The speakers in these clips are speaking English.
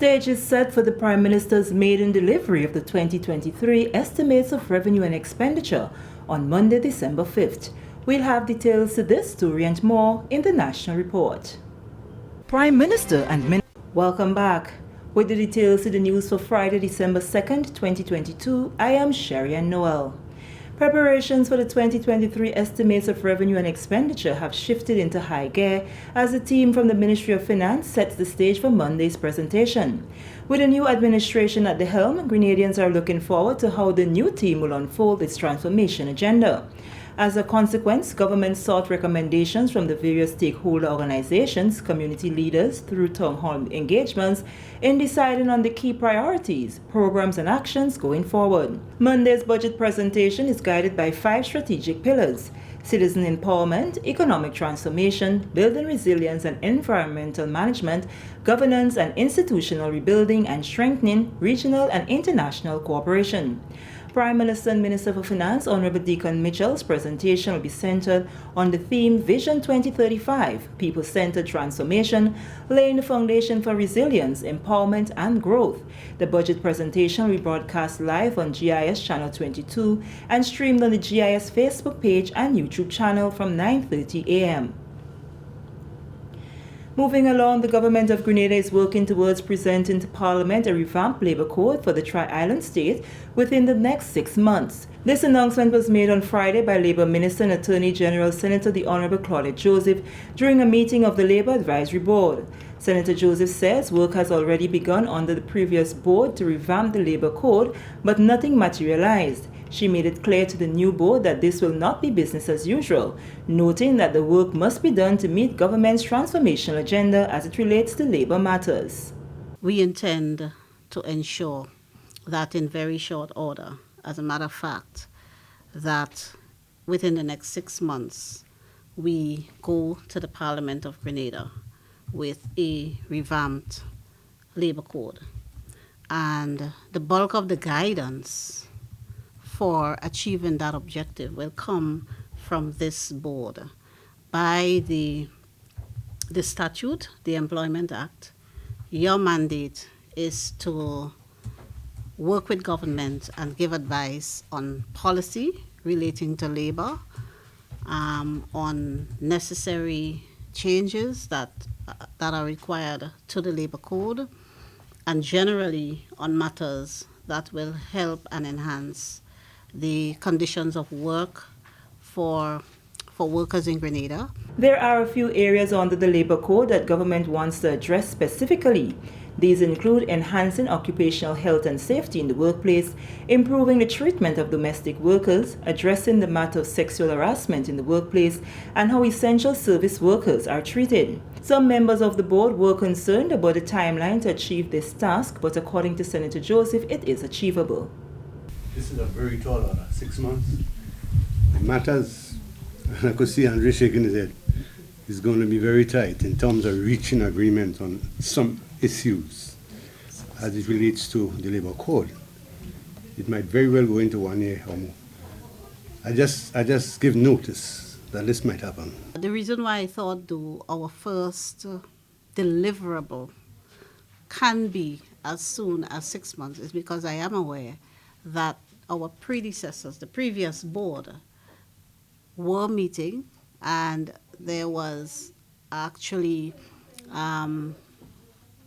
stage is set for the Prime Minister's maiden delivery of the 2023 estimates of revenue and expenditure on Monday, December 5th. We'll have details to this story and more in the National Report. Prime Minister and Welcome back. With the details to the news for Friday, December 2nd, 2022, I am Sherry-Ann Noel. Preparations for the 2023 estimates of revenue and expenditure have shifted into high gear as the team from the Ministry of Finance sets the stage for Monday's presentation. With a new administration at the helm, Grenadians are looking forward to how the new team will unfold its transformation agenda. As a consequence, government sought recommendations from the various stakeholder organizations, community leaders through town hall engagements in deciding on the key priorities, programs and actions going forward. Monday's budget presentation is guided by 5 strategic pillars: citizen empowerment, economic transformation, building resilience and environmental management, governance and institutional rebuilding, and strengthening regional and international cooperation. Prime Minister and Minister for Finance, Honorable Deacon Mitchell's presentation will be centered on the theme Vision 2035, People-Centered Transformation, laying the foundation for resilience, empowerment and growth. The budget presentation will be broadcast live on GIS Channel 22 and streamed on the GIS Facebook page and YouTube channel from 9:30 a.m. Moving along, the Government of Grenada is working towards presenting to Parliament a revamped labour code for the Tri-Island state within the next 6 months. This announcement was made on Friday by Labour Minister and Attorney General Senator the Honourable Claudette Joseph during a meeting of the Labour Advisory Board. Senator Joseph says work has already begun under the previous board to revamp the labour code, but nothing materialized. She made it clear to the new board that this will not be business as usual, noting that the work must be done to meet government's transformational agenda as it relates to labour matters. We intend to ensure that in very short order, as a matter of fact, that within the next 6 months, we go to the Parliament of Grenada with a revamped labour code. And the bulk of the guidance for achieving that objective will come from this board. By the statute, the Employment Act, your mandate is to work with government and give advice on policy relating to labor, on necessary changes that are required to the labor code, and generally on matters that will help and enhance the conditions of work for workers in Grenada. There are a few areas under the labour code that government wants to address specifically. These include enhancing occupational health and safety in the workplace, improving the treatment of domestic workers, addressing the matter of sexual harassment in the workplace, and how essential service workers are treated. Some members of the board were concerned about the timeline to achieve this task, but according to Senator Joseph, it is achievable. This is a very tall order, 6 months. It matters, and I could see Andre shaking his head, it's going to be very tight in terms of reaching agreement on some issues as it relates to the labour code. It might very well go into 1 year or more. I just give notice that this might happen. The reason why I thought our first deliverable can be as soon as 6 months is because I am aware that our predecessors, the previous board, were meeting, and there was actually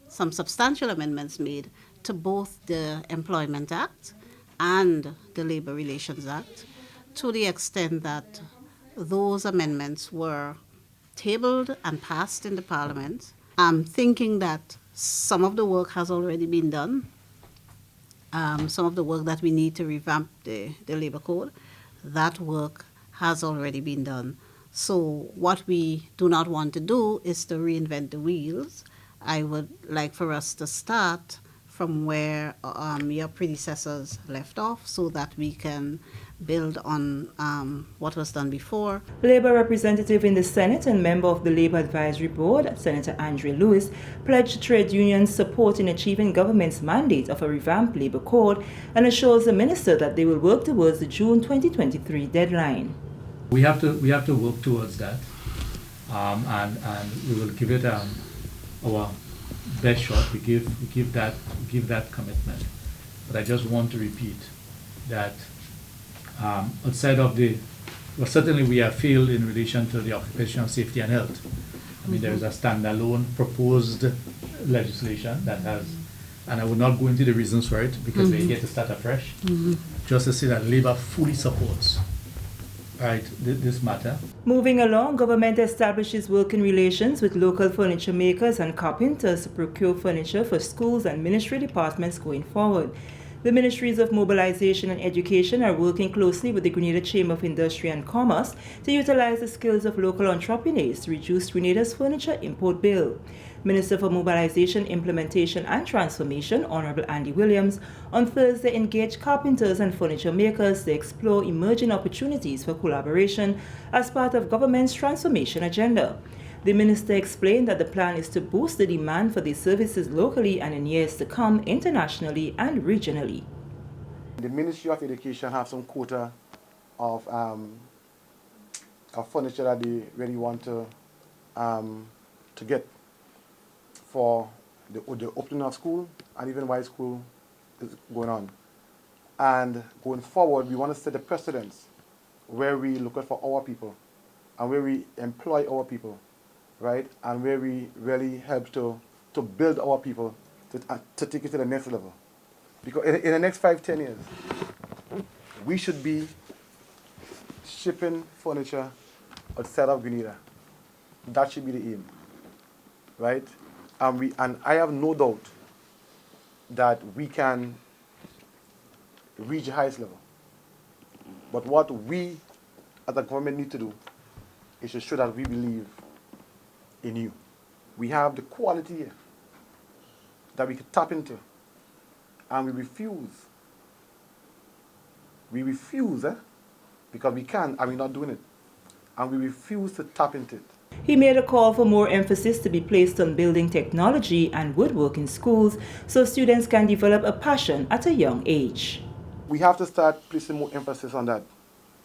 some substantial amendments made to both the Employment Act and the Labour Relations Act, to the extent that those amendments were tabled and passed in the Parliament. I'm thinking that some of the work has already been done. Some of the work that we need to revamp the labour code, that work has already been done. So what we do not want to do is to reinvent the wheels. I would like for us to start from where your predecessors left off so that we can build on what was done before. Labour representative in the Senate and member of the Labour Advisory Board, Senator Andre Lewis, pledged trade unions support in achieving government's mandate of a revamped labour code and assures the minister that they will work towards the June 2023 deadline. We have to work towards that, and we will give it our best shot. We give that commitment. But I just want to repeat that outside of well, certainly we have failed in relation to the occupational safety and health. I mean, there is a standalone proposed legislation that has, and I will not go into the reasons for it because we're here to start afresh. Just to say that Labour fully supports this matter. Moving along, government establishes working relations with local furniture makers and carpenters to procure furniture for schools and ministry departments going forward. The Ministries of Mobilization and Education are working closely with the Grenada Chamber of Industry and Commerce to utilize the skills of local entrepreneurs to reduce Grenada's furniture import bill. Minister for Mobilization, Implementation and Transformation, Honorable Andy Williams, on Thursday engaged carpenters and furniture makers to explore emerging opportunities for collaboration as part of government's transformation agenda. The minister explained that the plan is to boost the demand for these services locally and in years to come internationally and regionally. The Ministry of Education have some quota of furniture that they really want to get for the opening of school and even while school is going on. And going forward, we want to set the precedence where we look out for our people and where we employ our people, right? And where we really help to build our people to take it to the next level. Because in the next 5-10 years, we should be shipping furniture outside of Grenada. That should be the aim, right? And I have no doubt that we can reach the highest level. But what we as a government need to do is to show that we believe in you. We have the quality here that we can tap into, and we refuse because we can and we're not doing it, and we refuse to tap into it. He made a call for more emphasis to be placed on building technology and woodwork in schools so students can develop a passion at a young age. We have to start placing more emphasis on that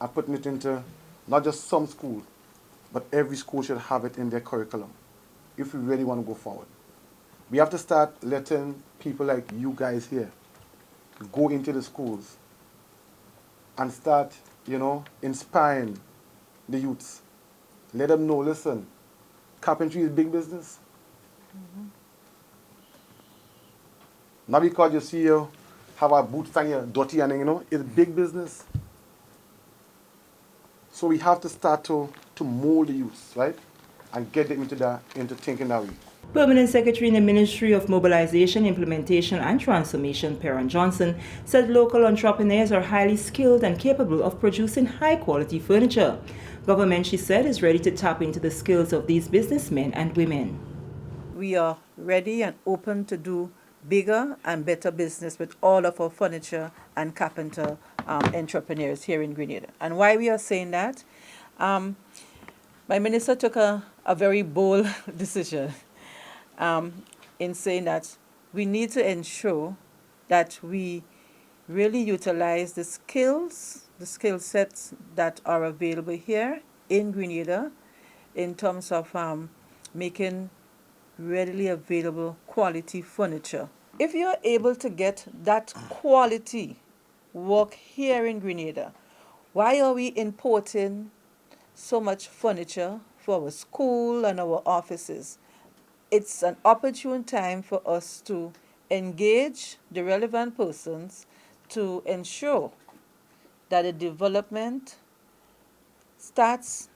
and putting it into not just some schools, but every school should have it in their curriculum if we really want to go forward. We have to start letting people like you guys here go into the schools and start, inspiring the youths. Let them know, listen, carpentry is big business. Not because you see you have a boot stand here dirty and it's big business. So we have to start to mold the youth, right? And get them into thinking that way. Permanent Secretary in the Ministry of Mobilization, Implementation and Transformation, Perrin Johnson, said local entrepreneurs are highly skilled and capable of producing high-quality furniture. Government, she said, is ready to tap into the skills of these businessmen and women. We are ready and open to do bigger and better business with all of our furniture and carpenter entrepreneurs here in Grenada. And why we are saying that? My minister took a very bold decision in saying that we need to ensure that we really utilize the skill sets that are available here in Grenada in terms of making readily available quality furniture. If you're able to get that quality work here in Grenada, why are we importing so much furniture for our school and our offices? It's an opportune time for us to engage the relevant persons to ensure that the development starts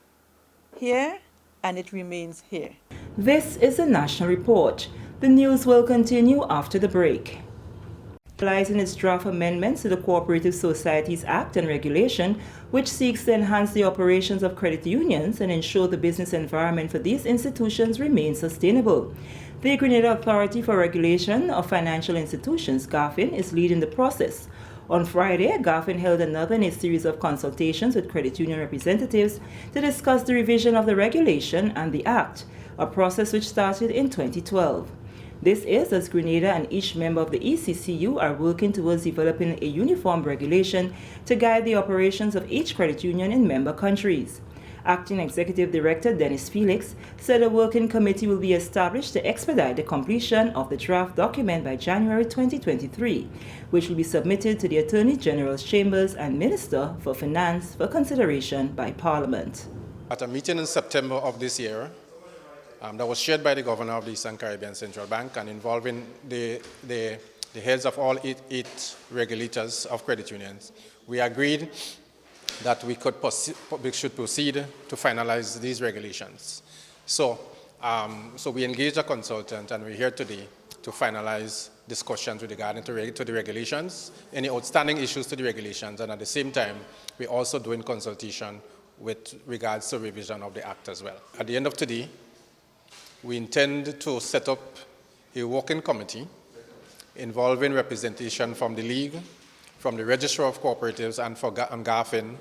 here and it remains here. This is a national report. The news will continue after the break. Finalizing its draft amendments to the Cooperative Societies Act and Regulation, which seeks to enhance the operations of credit unions and ensure the business environment for these institutions remains sustainable. The Grenada Authority for Regulation of Financial Institutions, GH'n, is leading the process. On Friday, GH'n held another in a series of consultations with credit union representatives to discuss the revision of the regulation and the Act, a process which started in 2012. This is as Grenada and each member of the ECCU are working towards developing a uniform regulation to guide the operations of each credit union in member countries. Acting Executive Director Dennis Felix said a working committee will be established to expedite the completion of the draft document by January 2023, which will be submitted to the Attorney General's Chambers and Minister for Finance for consideration by Parliament. At a meeting in September of this year, that was chaired by the Governor of the Eastern Caribbean Central Bank and involving the heads of all eight regulators of credit unions, we agreed that we should proceed to finalize these regulations. So we engaged a consultant, and we're here today to finalize discussions with regard to the regulations, any outstanding issues to the regulations, and at the same time, we're also doing consultation with regards to revision of the Act as well. At the end of today, we intend to set up a working committee involving representation from the League, from the Registrar of Cooperatives, and from vgh'n,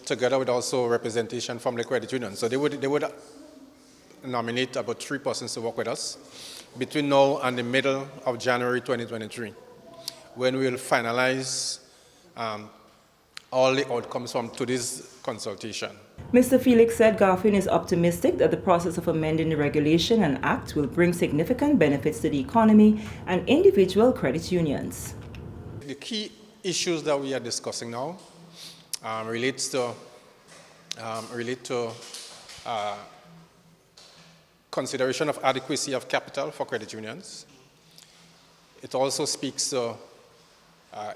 together with also representation from the credit union. So they would nominate about 3 persons to work with us between now and the middle of January 2023, when we will finalize all the outcomes from today's consultation. Mr. Felix said vgh'n is optimistic that the process of amending the regulation and act will bring significant benefits to the economy and individual credit unions. The key issues that we are discussing now relate to consideration of adequacy of capital for credit unions. It also speaks to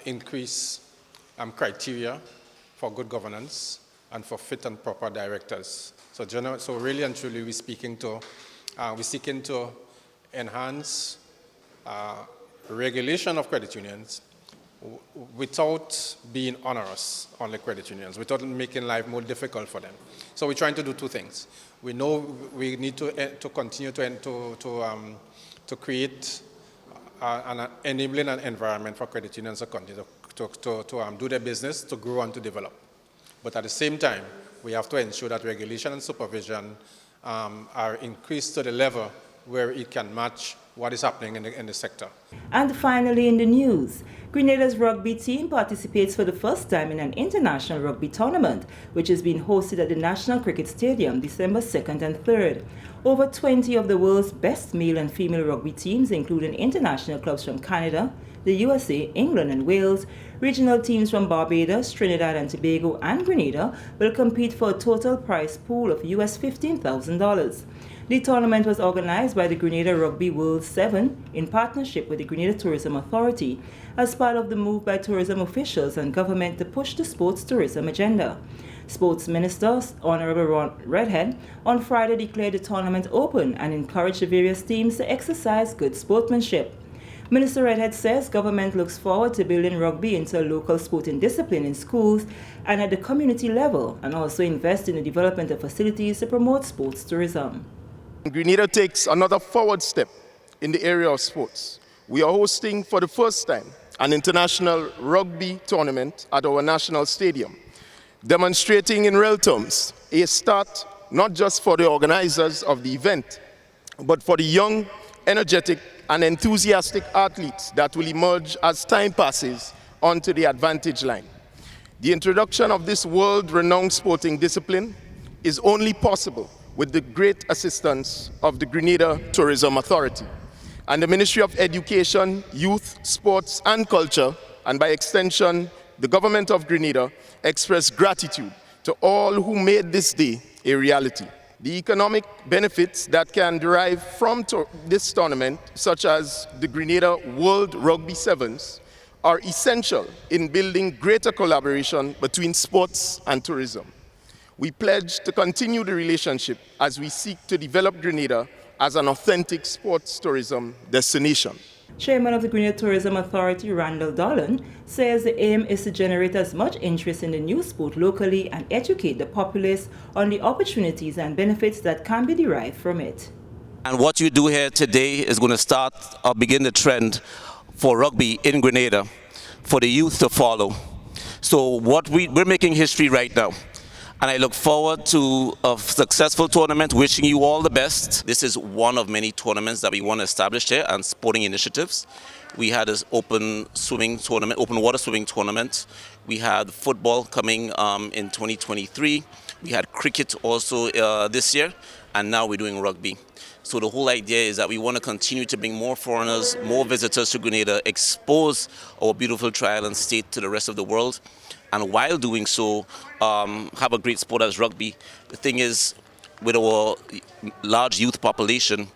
increase criteria for good governance and for fit and proper directors. So really and truly, we're seeking to enhance regulation of credit unions without being onerous on the credit unions, without making life more difficult for them. So we're trying to do two things. We know we need to continue to create an enabling environment for credit unions to continue to do their business, to grow and to develop. But at the same time, we have to ensure that regulation and supervision are increased to the level where it can match what is happening in the sector. And finally in the news, Grenada's rugby team participates for the first time in an international rugby tournament, which is being hosted at the National Cricket Stadium December 2nd and 3rd. Over 20 of the world's best male and female rugby teams, including international clubs from Canada, the USA, England and Wales, regional teams from Barbados, Trinidad and Tobago and Grenada will compete for a total prize pool of US $15,000. The tournament was organized by the Grenada Rugby World 7 in partnership with the Grenada Tourism Authority as part of the move by tourism officials and government to push the sports tourism agenda. Sports Minister Honorable Ron Redhead on Friday declared the tournament open and encouraged the various teams to exercise good sportsmanship. Minister Redhead says government looks forward to building rugby into a local sporting discipline in schools and at the community level, and also invest in the development of facilities to promote sports tourism. Grenada takes another forward step in the area of sports. We are hosting for the first time an international rugby tournament at our national stadium, demonstrating in real terms a start not just for the organizers of the event, but for the young, energetic and enthusiastic athletes that will emerge as time passes onto the advantage line. The introduction of this world-renowned sporting discipline is only possible with the great assistance of the Grenada Tourism Authority and the Ministry of Education, Youth, Sports and Culture, and by extension, the Government of Grenada, express gratitude to all who made this day a reality. The economic benefits that can derive from this tournament, such as the Grenada World Rugby Sevens, are essential in building greater collaboration between sports and tourism. We pledge to continue the relationship as we seek to develop Grenada as an authentic sports tourism destination. Chairman of the Grenada Tourism Authority, Randall Dolan, says the aim is to generate as much interest in the new sport locally and educate the populace on the opportunities and benefits that can be derived from it. And what you do here today is going to start or begin the trend for rugby in Grenada for the youth to follow. So we're making history right now. And I look forward to a successful tournament, wishing you all the best. This is one of many tournaments that we want to establish here and sporting initiatives. We had this open water swimming tournament. We had football coming in 2023. We had cricket also this year, and now we're doing rugby. So the whole idea is that we want to continue to bring more foreigners, more visitors to Grenada, expose our beautiful tri-island state to the rest of the world, and while doing so, have a great sport as rugby. The thing is, with our large youth population,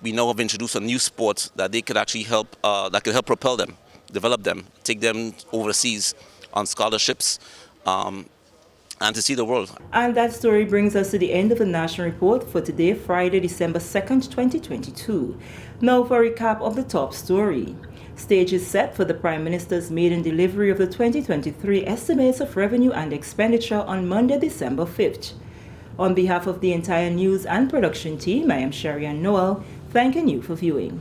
we now have introduced a new sport that they could actually help, that could help propel them, develop them, take them overseas on scholarships, and to see the world. And that story brings us to the end of the National Report for today, Friday, December 2nd, 2022. Now for a recap of the top story. Stage is set for the Prime Minister's maiden delivery of the 2023 estimates of revenue and expenditure on Monday, December 5th. On behalf of the entire news and production team, I am Sherry Ann Noel, thanking you for viewing.